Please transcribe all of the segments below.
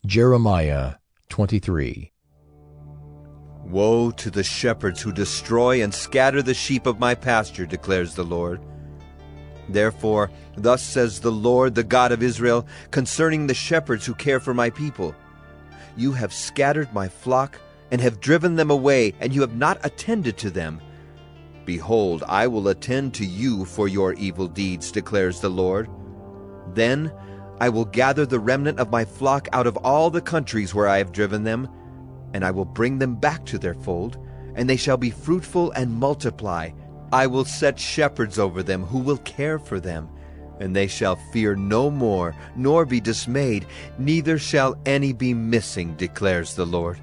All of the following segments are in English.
Jeremiah 23. Woe to the shepherds who destroy and scatter the sheep of my pasture, declares the Lord. Therefore, thus says the Lord, the God of Israel, concerning the shepherds who care for my people. You have scattered my flock, and have driven them away, and you have not attended to them. Behold, I will attend to you for your evil deeds, declares the Lord. Then I will gather the remnant of my flock out of all the countries where I have driven them, and I will bring them back to their fold, and they shall be fruitful and multiply. I will set shepherds over them who will care for them, and they shall fear no more, nor be dismayed, neither shall any be missing, declares the Lord.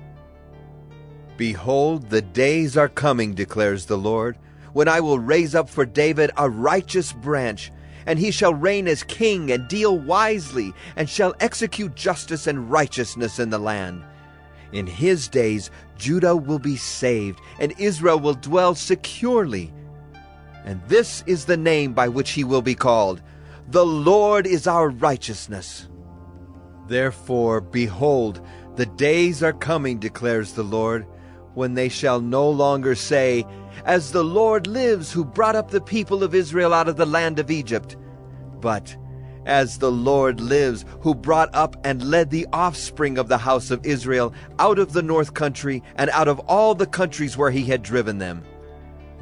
Behold, the days are coming, declares the Lord, when I will raise up for David a righteous branch, and he shall reign as king and deal wisely, and shall execute justice and righteousness in the land. In his days Judah will be saved, and Israel will dwell securely. And this is the name by which he will be called: The Lord is our righteousness. Therefore, behold, the days are coming, declares the Lord, when they shall no longer say, As the Lord lives, who brought up the people of Israel out of the land of Egypt, but as the Lord lives, who brought up and led the offspring of the house of Israel out of the north country and out of all the countries where he had driven them.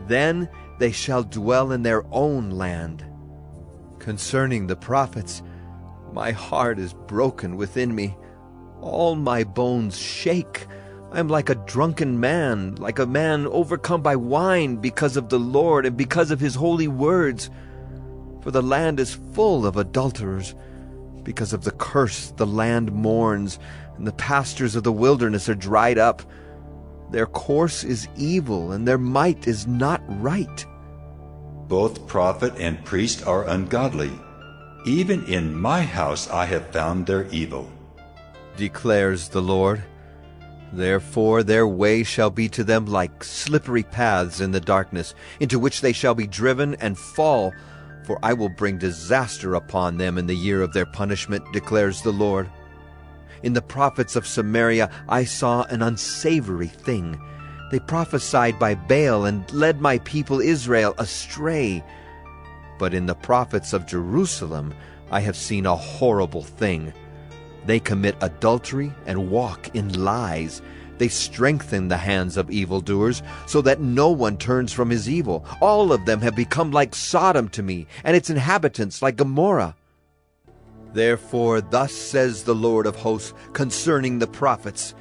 Then they shall dwell in their own land. Concerning the prophets, my heart is broken within me. All my bones shake. I am like a drunken man, like a man overcome by wine because of the Lord and because of his holy words. For the land is full of adulterers. Because of the curse the land mourns, and the pastures of the wilderness are dried up. Their course is evil, and their might is not right. Both prophet and priest are ungodly. Even in my house I have found their evil, declares the Lord. Therefore their way shall be to them like slippery paths in the darkness, into which they shall be driven and fall. For I will bring disaster upon them in the year of their punishment, declares the Lord. In the prophets of Samaria I saw an unsavory thing. They prophesied by Baal and led my people Israel astray. But in the prophets of Jerusalem I have seen a horrible thing. They commit adultery and walk in lies. They strengthen the hands of evildoers, so that no one turns from his evil. All of them have become like Sodom to me, and its inhabitants like Gomorrah. Therefore thus says the Lord of hosts concerning the prophets,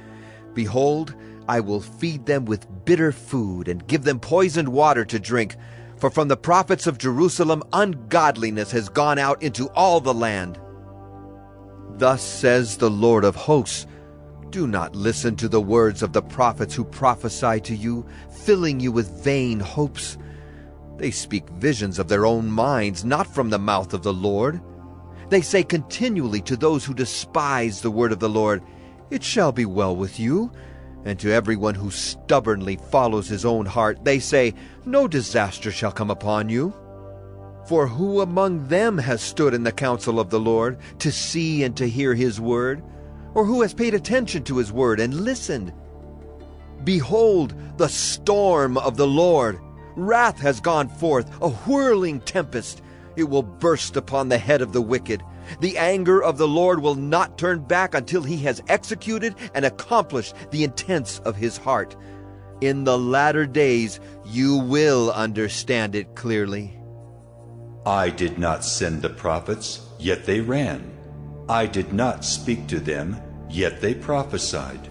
Behold, I will feed them with bitter food, and give them poisoned water to drink. For from the prophets of Jerusalem ungodliness has gone out into all the land. Thus says the Lord of hosts, Do not listen to the words of the prophets who prophesy to you, filling you with vain hopes. They speak visions of their own minds, not from the mouth of the Lord. They say continually to those who despise the word of the Lord, It shall be well with you. And to everyone who stubbornly follows his own heart, they say, No disaster shall come upon you. For who among them has stood in the counsel of the Lord, to see and to hear his word? Or who has paid attention to his word and listened? Behold, the storm of the Lord. Wrath has gone forth, a whirling tempest. It will burst upon the head of the wicked. The anger of the Lord will not turn back until he has executed and accomplished the intents of his heart. In the latter days you will understand it clearly. I did not send the prophets, yet they ran. I did not speak to them, yet they prophesied.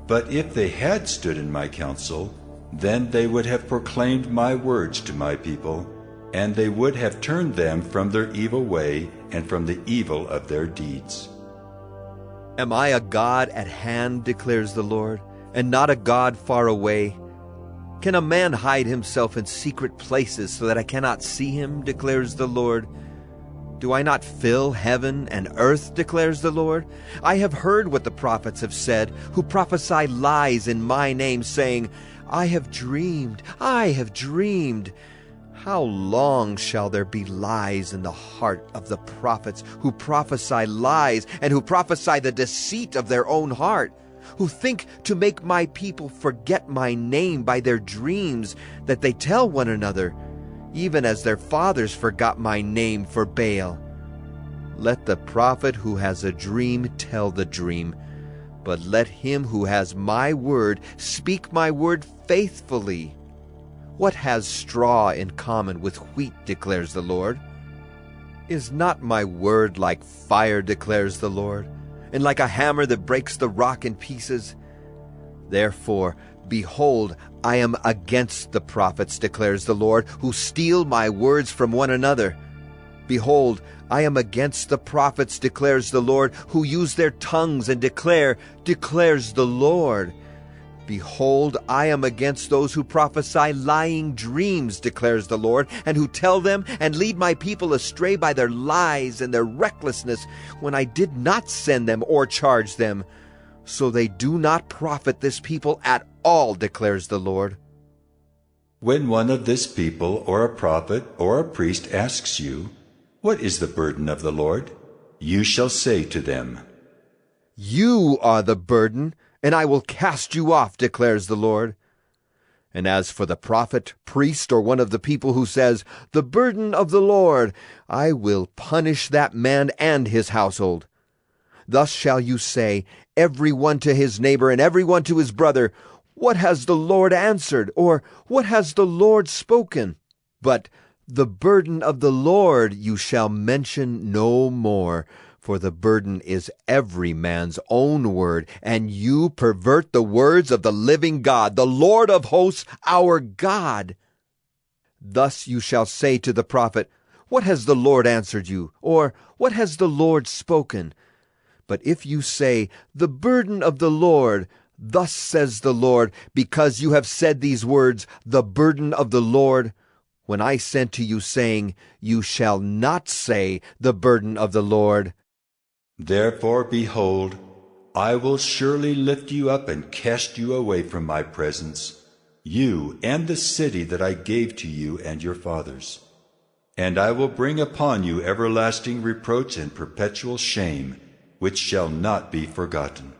But if they had stood in my counsel, then they would have proclaimed my words to my people, and they would have turned them from their evil way and from the evil of their deeds. Am I a God at hand, declares the Lord, and not a God far away? Can a man hide himself in secret places so that I cannot see him, declares the Lord? Do I not fill heaven and earth, declares the Lord? I have heard what the prophets have said, who prophesy lies in my name, saying, I have dreamed, I have dreamed. How long shall there be lies in the heart of the prophets, who prophesy lies, and who prophesy the deceit of their own heart, who think to make my people forget my name by their dreams that they tell one another, even as their fathers forgot my name for Baal? Let the prophet who has a dream tell the dream, but let him who has my word speak my word faithfully. What has straw in common with wheat, declares the Lord? Is not my word like fire, declares the Lord, and like a hammer that breaks the rock in pieces? Therefore, behold, I am against the prophets, declares the Lord, who steal my words from one another. Behold, I am against the prophets, declares the Lord, who use their tongues and declare, declares the Lord. Behold, I am against those who prophesy lying dreams, declares the Lord, and who tell them and lead my people astray by their lies and their recklessness, when I did not send them or charge them. So they do not profit this people at all, declares the Lord. When one of this people, or a prophet, or a priest asks you, "What is the burden of the Lord?" you shall say to them, You are the burden, and I will cast you off, declares the Lord. And as for the prophet, priest, or one of the people who says, "The burden of the Lord," I will punish that man and his household. Thus shall you say, every one to his neighbor and every one to his brother, "What has the Lord answered?" or "What has the Lord spoken?" But the burden of the Lord you shall mention no more, for the burden is every man's own word, and you pervert the words of the living God, the Lord of hosts, our God. Thus you shall say to the prophet, "What has the Lord answered you?" or "What has the Lord spoken?" But if you say, "The burden of the Lord," thus says the Lord, because you have said these words, "The burden of the Lord," when I sent to you, saying, "You shall not say, the burden of the Lord." Therefore, behold, I will surely lift you up and cast you away from my presence, you and the city that I gave to you and your fathers. And I will bring upon you everlasting reproach and perpetual shame, which shall not be forgotten.